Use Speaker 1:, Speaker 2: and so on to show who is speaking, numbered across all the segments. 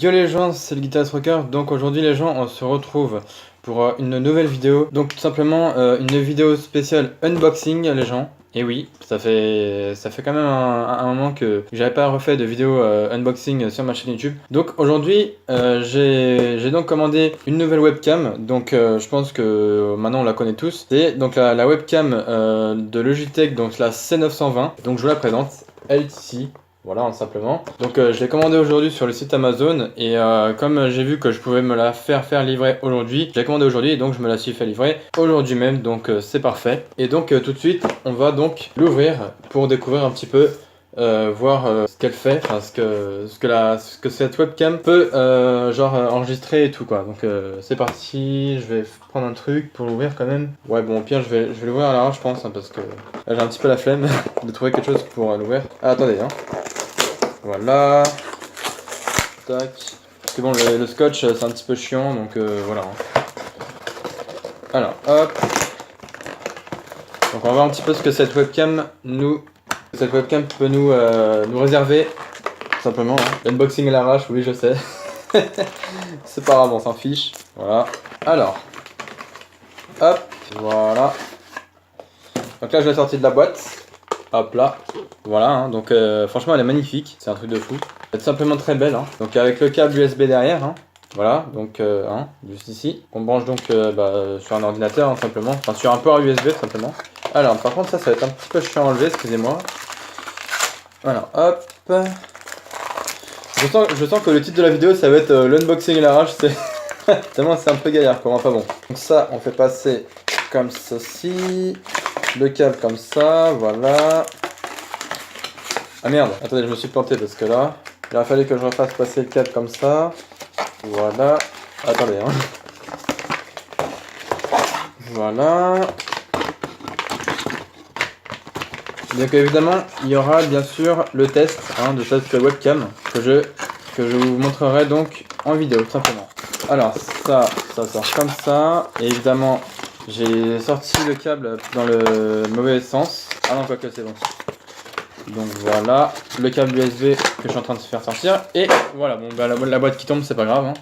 Speaker 1: Yo les gens, c'est le Guitarist Rocker. Donc aujourd'hui les gens, on se retrouve pour une nouvelle vidéo. Donc tout simplement une vidéo spéciale unboxing les gens. Et oui, ça fait quand même un moment que j'avais pas refait de vidéo unboxing sur ma chaîne YouTube. Donc aujourd'hui j'ai donc commandé une nouvelle webcam. Donc je pense que maintenant on la connaît tous. C'est donc la webcam de Logitech, donc la C920. Donc je vous la présente, elle est ici. Voilà, simplement. Donc je l'ai commandé aujourd'hui sur le site Amazon et comme j'ai vu que je pouvais me la faire livrer aujourd'hui, je l'ai commandé aujourd'hui et donc je me la suis fait livrer aujourd'hui même, donc c'est parfait. Et donc tout de suite, on va donc l'ouvrir pour découvrir un petit peu, voir ce qu'elle fait, enfin ce que cette webcam peut enregistrer et tout quoi. Donc c'est parti, je vais prendre un truc pour l'ouvrir quand même. Ouais bon au pire je vais l'ouvrir à l'arrache je pense, hein, parce que là, j'ai un petit peu la flemme de trouver quelque chose pour l'ouvrir. Ah attendez hein. Voilà. Tac. Parce que bon, le scotch, c'est un petit peu chiant, donc voilà. Alors, hop. Donc on va voir un petit peu ce que cette webcam peut nous réserver. Tout simplement. Hein. L'unboxing à l'arrache, oui, je sais. C'est pas grave, on s'en fiche. Voilà. Alors. Hop. Voilà. Donc là, je l'ai sorti de la boîte. Hop là, voilà, hein. Donc franchement elle est magnifique, c'est un truc de fou. Elle est tout simplement très belle, hein. Donc avec le câble USB derrière, hein. Voilà, donc hein, juste ici. On branche donc sur un ordinateur, hein, simplement, enfin sur un port USB tout simplement. Alors par contre ça va être un petit peu chiant à enlever, excusez-moi. Voilà, hop. Je sens que le titre de la vidéo ça va être l'unboxing à l'arrache, c'est tellement c'est un peu galère quoi, enfin bon. Donc ça on fait passer comme ceci. Le câble comme ça, voilà. Ah merde, attendez, je me suis planté parce que là, il a fallu que je refasse passer le câble comme ça. Voilà. Attendez, hein. Voilà. Donc évidemment, il y aura bien sûr le test hein, de cette webcam que je vous montrerai donc en vidéo, tout simplement. Alors, ça sort comme ça. Et évidemment, j'ai sorti le câble dans le mauvais sens. Ah non, quoique c'est bon. Donc voilà, le câble USB que je suis en train de se faire sortir. Et voilà, bon bah la boîte qui tombe, c'est pas grave. Hein.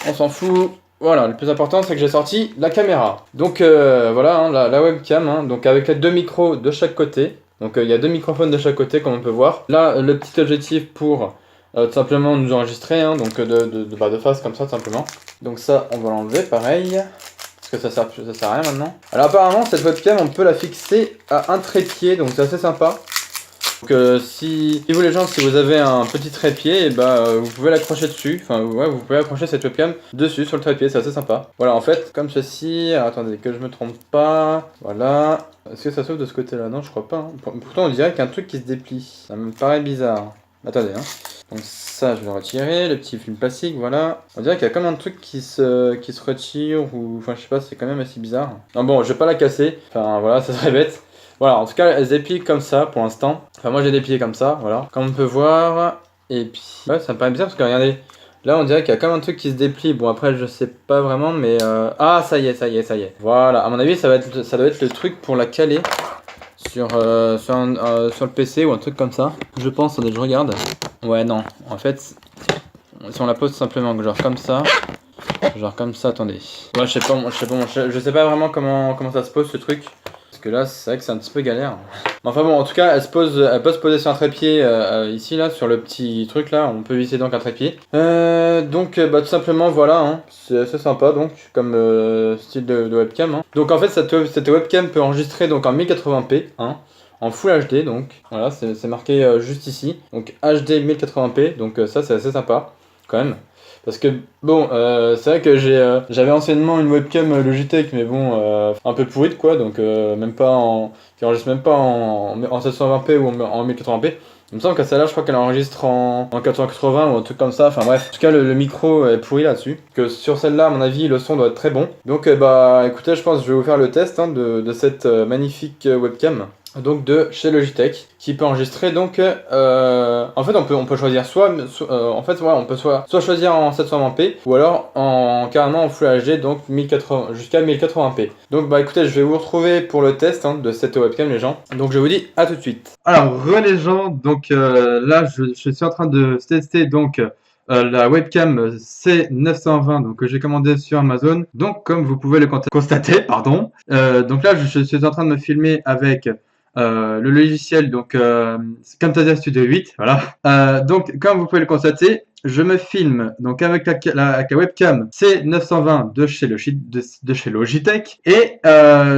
Speaker 1: On s'en fout. Voilà, le plus important c'est que j'ai sorti la caméra. Donc voilà, hein, la webcam, hein, donc avec les deux micros de chaque côté. Donc il y a deux microphones de chaque côté comme on peut voir. Là, le petit objectif pour tout simplement nous enregistrer, hein, donc de face comme ça tout simplement. Donc ça, on va l'enlever pareil. Que ça sert à rien maintenant. Alors apparemment cette webcam on peut la fixer à un trépied, donc c'est assez sympa. Donc si vous les gens, si vous avez un petit trépied, et vous pouvez l'accrocher dessus, enfin ouais, vous pouvez accrocher cette webcam dessus sur le trépied, c'est assez sympa. Voilà en fait comme ceci, alors, attendez que je me trompe pas, voilà. Est-ce que ça s'ouvre de ce côté là? Non je crois pas, hein. Pourtant on dirait qu'il y a un truc qui se déplie, ça me paraît bizarre. Attendez hein. Donc ça je vais le retirer, le petit film plastique, voilà. On dirait qu'il y a comme un truc qui se retire ou enfin je sais pas, c'est quand même assez bizarre. Non bon, je vais pas la casser, enfin voilà, ça serait bête. Voilà, en tout cas elles déplient comme ça pour l'instant. Enfin moi j'ai déplié comme ça, voilà. Comme on peut voir, et puis ouais, ça me paraît bizarre parce que regardez, là on dirait qu'il y a comme un truc qui se déplie. Bon après je sais pas vraiment mais ah ça y est. Voilà, à mon avis ça doit être le truc pour la caler. Sur le PC ou un truc comme ça. Je pense, attendez, je regarde. Ouais, non. En fait, si on la pose simplement, genre comme ça. Genre comme ça, attendez. Ouais, je sais pas vraiment comment ça se pose ce truc. Parce que là, c'est vrai que c'est un petit peu galère. Enfin bon, en tout cas, elle peut se poser sur un trépied ici, là, sur le petit truc là. On peut visser donc un trépied. Donc, tout simplement, voilà. Hein, c'est assez sympa, donc, comme style de webcam. Hein. Donc, en fait, cette webcam peut enregistrer donc en 1080p. Hein, en Full HD, donc, voilà, c'est marqué juste ici. Donc, HD 1080p. Donc, ça, c'est assez sympa, quand même. Parce que bon, c'est vrai que j'avais anciennement une webcam Logitech, mais bon, un peu pourrite quoi, donc qui enregistre même pas en 720p ou en 1080p. Il me semble que celle-là, je crois qu'elle enregistre en 480 ou un truc comme ça. Enfin bref, en tout cas le micro est pourri là-dessus. Que sur celle-là, à mon avis, le son doit être très bon. Donc écoutez, je pense que je vais vous faire le test hein, de cette magnifique webcam. Donc de chez Logitech qui peut enregistrer donc en fait on peut choisir en fait voilà, on peut soit choisir en 720p ou alors carrément en Full HD donc 1080 jusqu'à 1080p. Donc écoutez, je vais vous retrouver pour le test hein, de cette webcam les gens. Donc je vous dis à tout de suite. Alors les gens, donc là je suis en train de tester donc la webcam C920 donc, que j'ai commandé sur Amazon. Donc comme vous pouvez le constater, pardon. Donc là je suis en train de me filmer avec le logiciel donc Camtasia Studio 8. Voilà. Donc comme vous pouvez le constater, je me filme donc avec la webcam C920 de chez Logitech. Et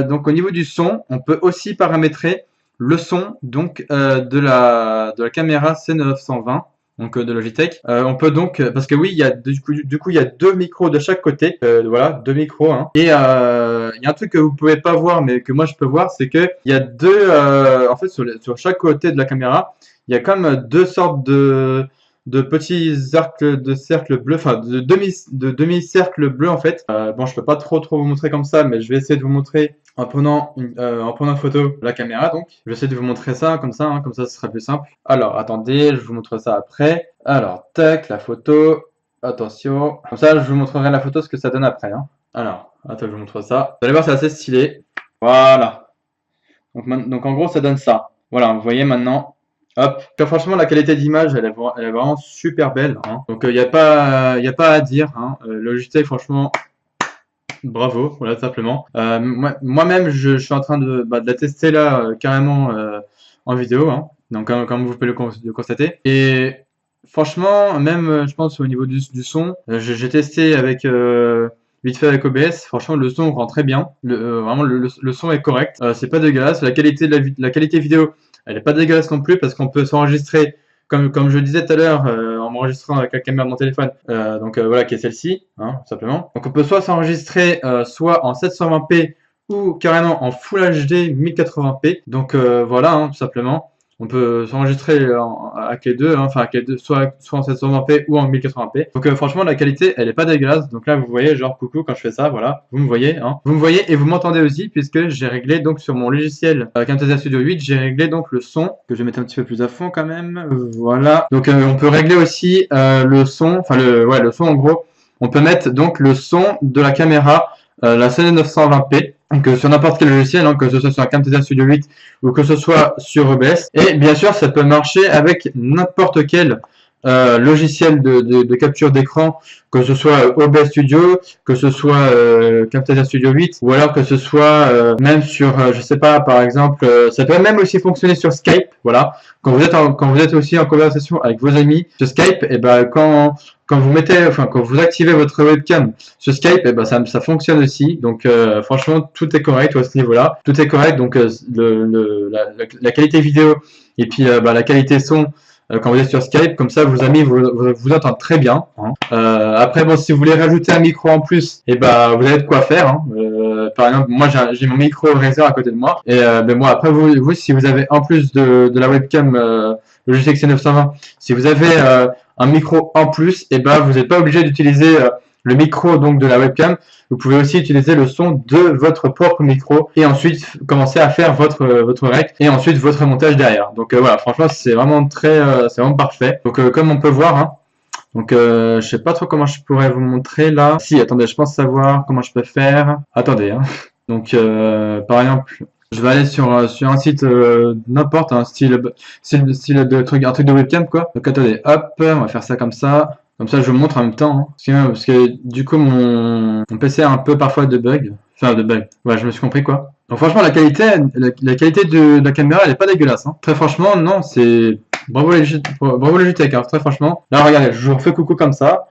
Speaker 1: donc au niveau du son, on peut aussi paramétrer le son donc de la caméra C920 donc de Logitech. On peut donc, parce que oui, il y a du coup il y a deux micros de chaque côté, voilà, deux micros. Hein. Et il y a un truc que vous pouvez pas voir, mais que moi je peux voir, c'est que il y a deux, en fait, sur chaque côté de la caméra, il y a comme deux sortes de petits cercles bleus, enfin de demi-cercles bleus en fait. Bon, je peux pas trop vous montrer comme ça, mais je vais essayer de vous montrer en prenant une photo de la caméra. Donc, je vais essayer de vous montrer ça comme ça, ce sera plus simple. Alors, attendez, je vous montre ça après. Alors, tac, la photo. Attention. Comme ça, je vous montrerai la photo, ce que ça donne après. Hein. Alors, attends, je vous montre ça. Vous allez voir, c'est assez stylé. Voilà. Donc en gros, ça donne ça. Voilà, vous voyez maintenant. Hop. Franchement, la qualité d'image, elle est vraiment super belle. Hein. Donc, il n'y a pas à dire. Hein. Logitech, franchement, bravo. Voilà, simplement. Moi-même, je suis en train de la tester là, carrément en vidéo. Hein. Donc, comme vous pouvez le constater. Et franchement, même, je pense, au niveau du son, j'ai testé avec... vite fait avec OBS, franchement le son rend très bien, vraiment le son est correct, c'est pas dégueulasse, la qualité la qualité vidéo elle est pas dégueulasse non plus parce qu'on peut s'enregistrer comme je disais tout à l'heure en m'enregistrant avec la caméra de mon téléphone, donc voilà qui est celle-ci, hein, tout simplement. Donc on peut soit s'enregistrer soit en 720p ou carrément en Full HD 1080p, donc voilà hein, tout simplement. On peut s'enregistrer avec les deux, hein, enfin avec les deux, soit en 720p ou en 1080p. Donc franchement la qualité elle est pas dégueulasse. Donc là vous voyez genre coucou quand je fais ça, voilà, vous me voyez, hein. Vous me voyez et vous m'entendez aussi puisque j'ai réglé donc sur mon logiciel Camtasia Studio 8, j'ai réglé donc le son que je vais mettre un petit peu plus à fond quand même. Voilà. Donc on peut régler aussi le son, enfin le son en gros. On peut mettre donc le son de la caméra, la C920p. Que sur n'importe quel logiciel, hein, que ce soit sur Camtasia Studio 8 ou que ce soit sur OBS. Et bien sûr, ça peut marcher avec n'importe quel logiciel de capture d'écran, que ce soit OBS Studio, que ce soit Camtasia Studio 8, ou alors que ce soit même sur, je sais pas, par exemple, ça peut même aussi fonctionner sur Skype, voilà. Quand vous êtes aussi en conversation avec vos amis sur Skype, et ben quand vous activez votre webcam sur Skype, et ben ça fonctionne aussi. Donc franchement, tout est correct à ce niveau-là. Tout est correct. Donc la qualité vidéo et puis la qualité son. Quand vous êtes sur Skype, comme ça vos amis vous entendent très bien. Hein. Après bon, si vous voulez rajouter un micro en plus, et ben vous avez de quoi faire. Hein. Par exemple, moi j'ai mon micro Razer à côté de moi, et ben moi après vous si vous avez en plus de la webcam Logitech C920, si vous avez un micro en plus, et ben vous n'êtes pas obligé d'utiliser le micro donc de la webcam. Vous pouvez aussi utiliser le son de votre propre micro et ensuite commencer à faire votre rec et ensuite votre montage derrière. Donc voilà, franchement c'est vraiment c'est vraiment parfait. Donc comme on peut voir, hein, donc je sais pas trop comment je pourrais vous montrer là. Si, attendez, je pense savoir comment je peux faire. Attendez, hein. Donc par exemple, je vais aller sur un site n'importe, un style de truc, un truc de webcam quoi. Donc attendez, hop, on va faire ça comme ça. Comme ça, je vous montre en même temps. Hein. Parce que du coup, mon PC a un peu parfois de bugs. Enfin, de bugs. Ouais, je me suis compris quoi. Donc franchement, la qualité de la caméra, elle est pas dégueulasse. Hein. Très franchement, non, c'est... Bravo Logitech, hein. Très franchement. Là, regardez, je vous refais coucou comme ça.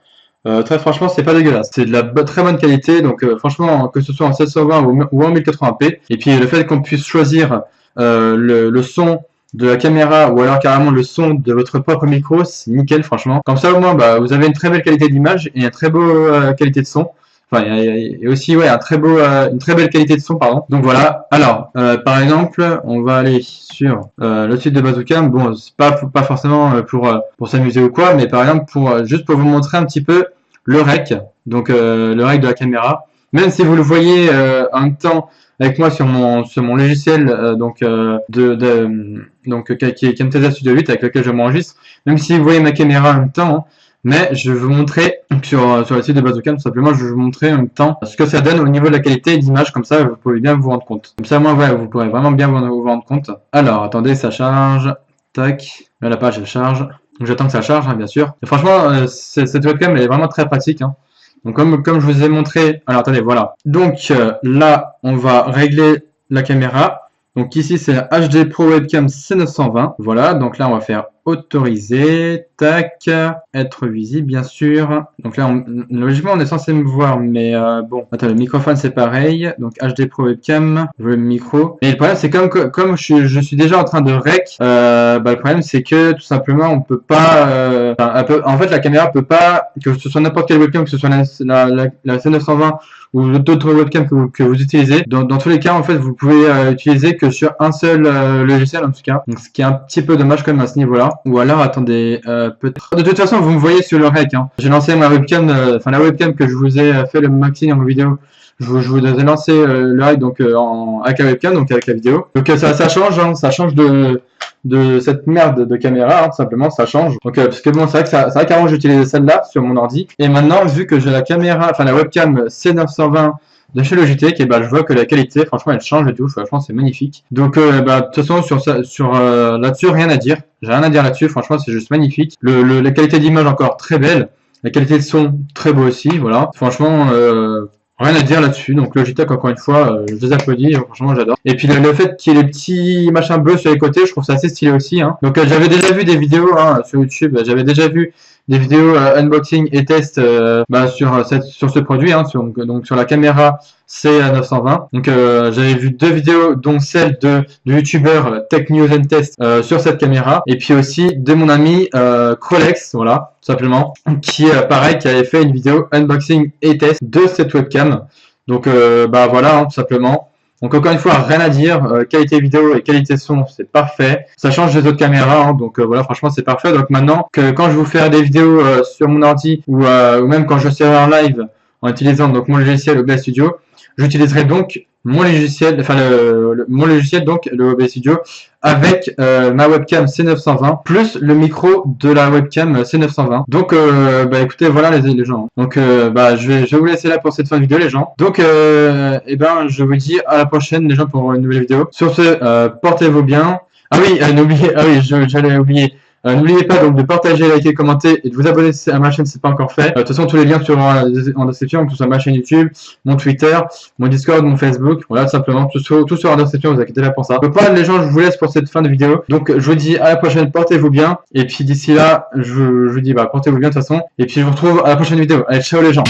Speaker 1: Très franchement, c'est pas dégueulasse. C'est de la très bonne qualité. Donc franchement, que ce soit en 720 ou en 1080p. Et puis le fait qu'on puisse choisir le son de la caméra ou alors carrément le son de votre propre micro, c'est nickel franchement. Comme ça au moins vous avez une très belle qualité d'image et une très beau qualité de son. Enfin il y a aussi ouais une très belle qualité de son pardon. Donc voilà. Alors par exemple on va aller sur le site de Bazooka. Bon c'est pas forcément pour s'amuser ou quoi, mais par exemple juste pour vous montrer un petit peu le rec. Donc le rec de la caméra. Même si vous le voyez en même temps avec moi sur mon logiciel qui est Camtasia Studio 8 avec lequel je m'enregistre, même si vous voyez ma caméra en même temps, hein, mais je vais vous montrer sur le site de Bazooka, tout simplement je vais vous montrer en même temps ce que ça donne au niveau de la qualité d'image, comme ça vous pouvez bien vous rendre compte. Comme ça moi ouais, vous pourrez vraiment bien vous rendre compte. Alors attendez, ça charge, tac, là la page elle charge. Donc j'attends que ça charge, hein, bien sûr. Et franchement, cette webcam elle est vraiment très pratique. Hein. Donc comme je vous ai montré, alors attendez, voilà. Donc là, on va régler la caméra. Donc ici, c'est la HD Pro Webcam C920. Voilà, donc là, on va faire autoriser, tac, être visible, bien sûr. Donc là, logiquement, on est censé me voir, mais bon. Attends, le microphone, c'est pareil. Donc HD Pro Webcam, je veux le micro. Et le problème, c'est comme je suis déjà en train de rec, le problème, c'est que tout simplement, on peut pas... en fait, la caméra peut pas, que ce soit n'importe quelle webcam, que ce soit la C920 ou d'autres webcams que vous utilisez. Dans tous les cas, en fait, vous pouvez utiliser que sur un seul logiciel, en tout cas. Donc, ce qui est un petit peu dommage quand même à ce niveau-là. Ou alors, attendez, peut-être... De toute façon, vous me voyez sur le rec. Hein. J'ai lancé ma webcam, la webcam que je vous ai fait le maxi en vidéo. Je vous ai lancé le rec donc avec la webcam, donc avec la vidéo. Donc ça change, hein, ça change de cette merde de caméra, hein, tout simplement, ça change. Donc parce que bon, c'est vrai qu'avant j'utilisais celle-là sur mon ordi, et maintenant vu que j'ai la caméra, la webcam C920 de chez Logitech, et je vois que la qualité, franchement, elle change et tout. Franchement, c'est magnifique. Donc de toute façon, là-dessus, rien à dire. J'ai rien à dire là-dessus. Franchement, c'est juste magnifique. La qualité d'image encore très belle. La qualité de son très beau aussi. Voilà. Franchement. Rien à dire là-dessus, donc Logitech encore une fois, je les applaudis, franchement j'adore. Et puis le fait qu'il y ait les petits machins bleus sur les côtés, je trouve ça assez stylé aussi. Hein. Donc j'avais déjà vu des vidéos sur YouTube, j'avais déjà vu des vidéos unboxing et test sur ce produit, hein, donc sur la caméra C920. Donc j'avais vu 2 vidéos, dont celle de youtubeur Tech News and Test sur cette caméra, et puis aussi de mon ami Crolex, voilà, tout simplement, qui pareil, qui avait fait une vidéo unboxing et test de cette webcam. Donc voilà, hein, tout simplement. Donc encore une fois, rien à dire, qualité vidéo et qualité son, c'est parfait. Ça change des autres caméras, hein, donc voilà, franchement c'est parfait. Donc maintenant que quand je vous fais des vidéos sur mon ordi ou même quand je serai en live en utilisant donc mon logiciel OBS Studio, j'utiliserai donc mon logiciel, mon logiciel donc le OBS Studio avec ma webcam C920 plus le micro de la webcam C920. Donc écoutez, voilà les gens. Donc je vais vous laisser là pour cette fin de vidéo les gens. Donc je vous dis à la prochaine les gens pour une nouvelle vidéo. Sur ce, portez-vous bien. Ah oui, j'allais oublier. N'oubliez pas donc de partager, liker, commenter et de vous abonner à ma chaîne si ce n'est pas encore fait. De toute façon, tous les liens seront en description, que ce soit ma chaîne YouTube, mon Twitter, mon Discord, mon Facebook. Voilà, tout simplement, tout sera en description, vous inquiétez pas pour ça. Donc voilà les gens, je vous laisse pour cette fin de vidéo. Donc je vous dis à la prochaine, portez-vous bien. Et puis d'ici là, je vous dis portez-vous bien de toute façon. Et puis je vous retrouve à la prochaine vidéo. Allez, ciao les gens.